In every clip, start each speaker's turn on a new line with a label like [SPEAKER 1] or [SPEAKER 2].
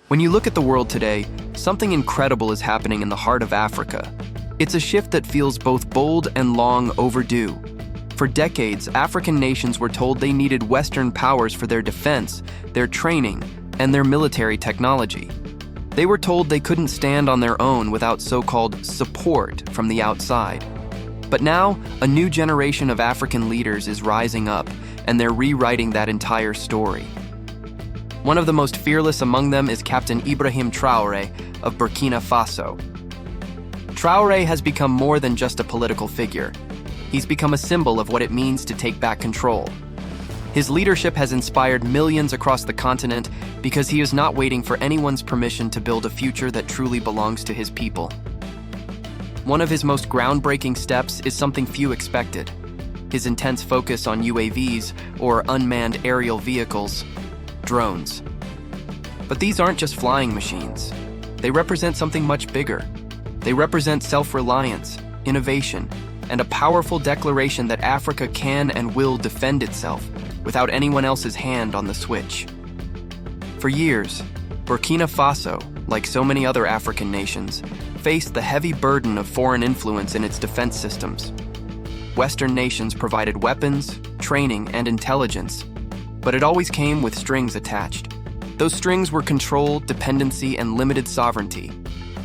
[SPEAKER 1] When you look at the world today, something incredible is happening in the heart of Africa. It's a shift that feels both bold and long overdue. For decades, African nations were told they needed Western powers for their defense, their training, and their military technology. They were told they couldn't stand on their own without so-called support from the outside. But now, a new generation of African leaders is rising up, and they're rewriting that entire story. One of the most fearless among them is Captain Ibrahim Traoré of Burkina Faso. Traoré has become more than just a political figure. He's become a symbol of what it means to take back control. His leadership has inspired millions across the continent because he is not waiting for anyone's permission to build a future that truly belongs to his people. One of his most groundbreaking steps is something few expected: his intense focus on UAVs, or unmanned aerial vehicles, drones. But these aren't just flying machines. They represent something much bigger. They represent self-reliance, innovation, and a powerful declaration that Africa can and will defend itself without anyone else's hand on the switch. For years, Burkina Faso, like so many other African nations, faced the heavy burden of foreign influence in its defense systems. Western nations provided weapons, training, and intelligence, but it always came with strings attached. Those strings were control, dependency, and limited sovereignty.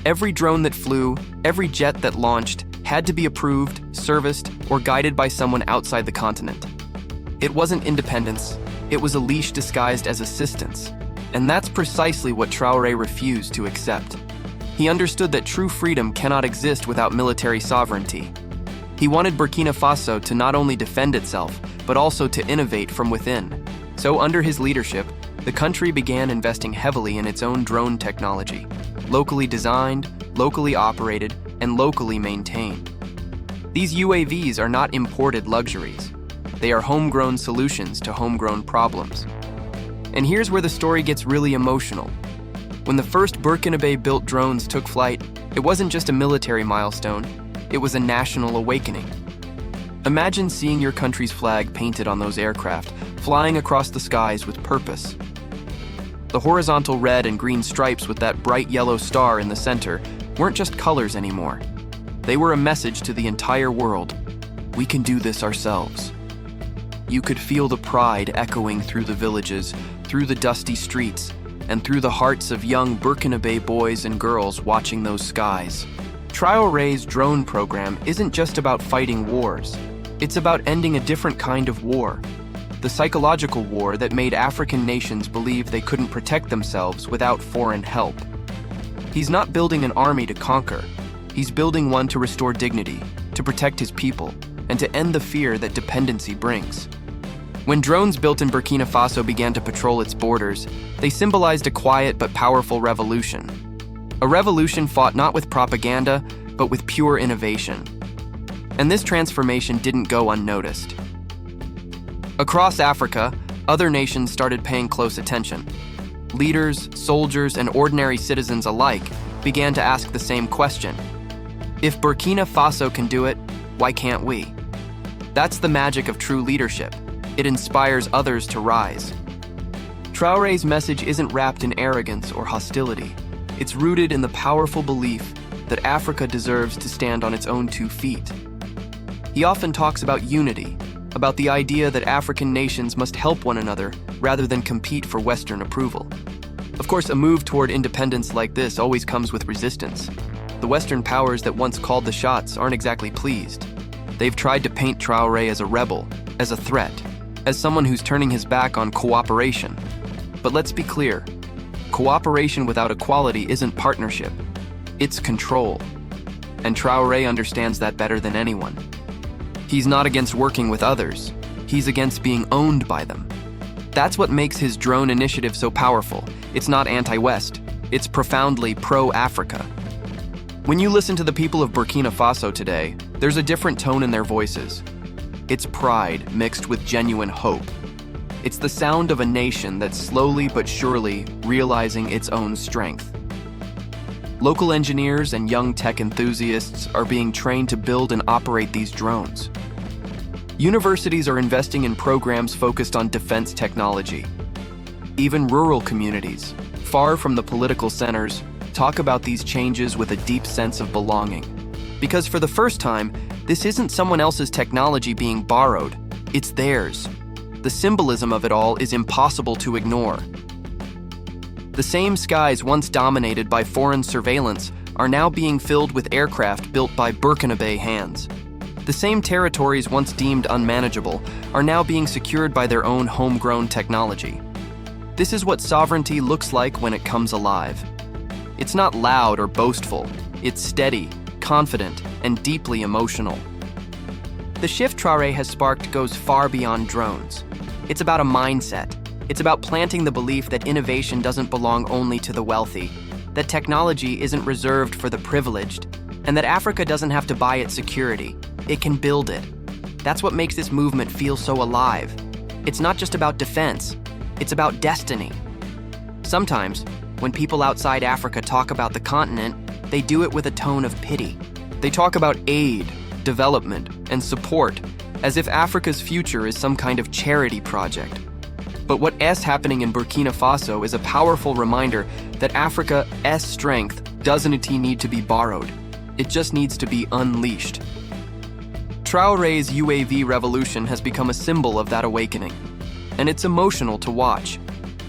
[SPEAKER 1] Every drone that flew, every jet that launched, had to be approved, serviced, or guided by someone outside the continent. It wasn't independence, it was a leash disguised as assistance. And that's precisely what Traoré refused to accept. He understood that true freedom cannot exist without military sovereignty. He wanted Burkina Faso to not only defend itself, but also to innovate from within. So under his leadership, the country began investing heavily in its own drone technology, locally designed, locally operated, and locally maintained. These UAVs are not imported luxuries. They are homegrown solutions to homegrown problems. And here's where the story gets really emotional. When the first Burkinabe-built drones took flight, it wasn't just a military milestone, it was a national awakening. Imagine seeing your country's flag painted on those aircraft, flying across the skies with purpose. The horizontal red and green stripes with that bright yellow star in the center weren't just colors anymore. They were a message to the entire world. We can do this ourselves. You could feel the pride echoing through the villages, through the dusty streets, and through the hearts of young Burkinabe boys and girls watching those skies. Traoré's drone program isn't just about fighting wars. It's about ending a different kind of war. The psychological war that made African nations believe they couldn't protect themselves without foreign help. He's not building an army to conquer. He's building one to restore dignity, to protect his people, and to end the fear that dependency brings. When drones built in Burkina Faso began to patrol its borders, they symbolized a quiet but powerful revolution. A revolution fought not with propaganda, but with pure innovation. And this transformation didn't go unnoticed. Across Africa, other nations started paying close attention. Leaders, soldiers, and ordinary citizens alike began to ask the same question. If Burkina Faso can do it, why can't we? That's the magic of true leadership. It inspires others to rise. Traoré's message isn't wrapped in arrogance or hostility. It's rooted in the powerful belief that Africa deserves to stand on its own 2 feet. He often talks about unity, about the idea that African nations must help one another rather than compete for Western approval. Of course, a move toward independence like this always comes with resistance. The Western powers that once called the shots aren't exactly pleased. They've tried to paint Traoré as a rebel, as a threat, as someone who's turning his back on cooperation. But let's be clear, cooperation without equality isn't partnership, it's control. And Traoré understands that better than anyone. He's not against working with others, he's against being owned by them. That's what makes his drone initiative so powerful. It's not anti-West, it's profoundly pro-Africa. When you listen to the people of Burkina Faso today, there's a different tone in their voices. It's pride mixed with genuine hope. It's the sound of a nation that's slowly but surely realizing its own strength. Local engineers and young tech enthusiasts are being trained to build and operate these drones. Universities are investing in programs focused on defense technology. Even rural communities, far from the political centers, talk about these changes with a deep sense of belonging. Because for the first time, this isn't someone else's technology being borrowed, it's theirs. The symbolism of it all is impossible to ignore. The same skies once dominated by foreign surveillance are now being filled with aircraft built by Burkinabe hands. The same territories once deemed unmanageable are now being secured by their own homegrown technology. This is what sovereignty looks like when it comes alive. It's not loud or boastful, it's steady, confident, and deeply emotional. The shift Traoré has sparked goes far beyond drones. It's about a mindset. It's about planting the belief that innovation doesn't belong only to the wealthy, that technology isn't reserved for the privileged, and that Africa doesn't have to buy its security. It can build it. That's what makes this movement feel so alive. It's not just about defense, it's about destiny. Sometimes, when people outside Africa talk about the continent, they do it with a tone of pity. They talk about aid, development, and support, as if Africa's future is some kind of charity project. But what's happening in Burkina Faso is a powerful reminder that Africa's strength doesn't need to be borrowed. It just needs to be unleashed. Traoré's UAV revolution has become a symbol of that awakening. And it's emotional to watch.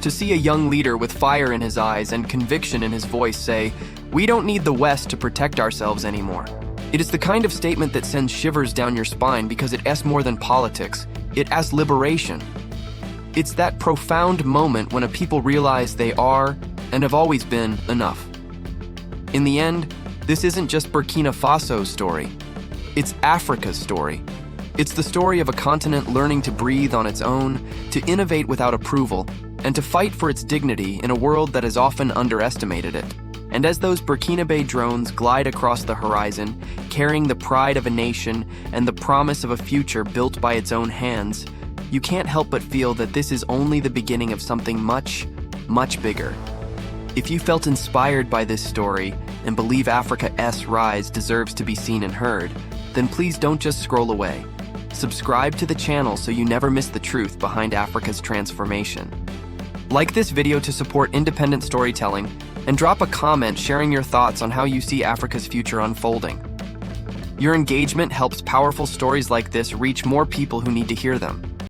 [SPEAKER 1] To see a young leader with fire in his eyes and conviction in his voice say, "We don't need the West to protect ourselves anymore." It is the kind of statement that sends shivers down your spine because it's more than politics. It's liberation. It's that profound moment when a people realize they are, and have always been, enough. In the end, this isn't just Burkina Faso's story. It's Africa's story. It's the story of a continent learning to breathe on its own, to innovate without approval, and to fight for its dignity in a world that has often underestimated it. And as those Burkinabe drones glide across the horizon, carrying the pride of a nation and the promise of a future built by its own hands, you can't help but feel that this is only the beginning of something much, much bigger. If you felt inspired by this story and believe Africa's rise deserves to be seen and heard, then please don't just scroll away. Subscribe to the channel so you never miss the truth behind Africa's transformation. Like this video to support independent storytelling, and drop a comment sharing your thoughts on how you see Africa's future unfolding. Your engagement helps powerful stories like this reach more people who need to hear them.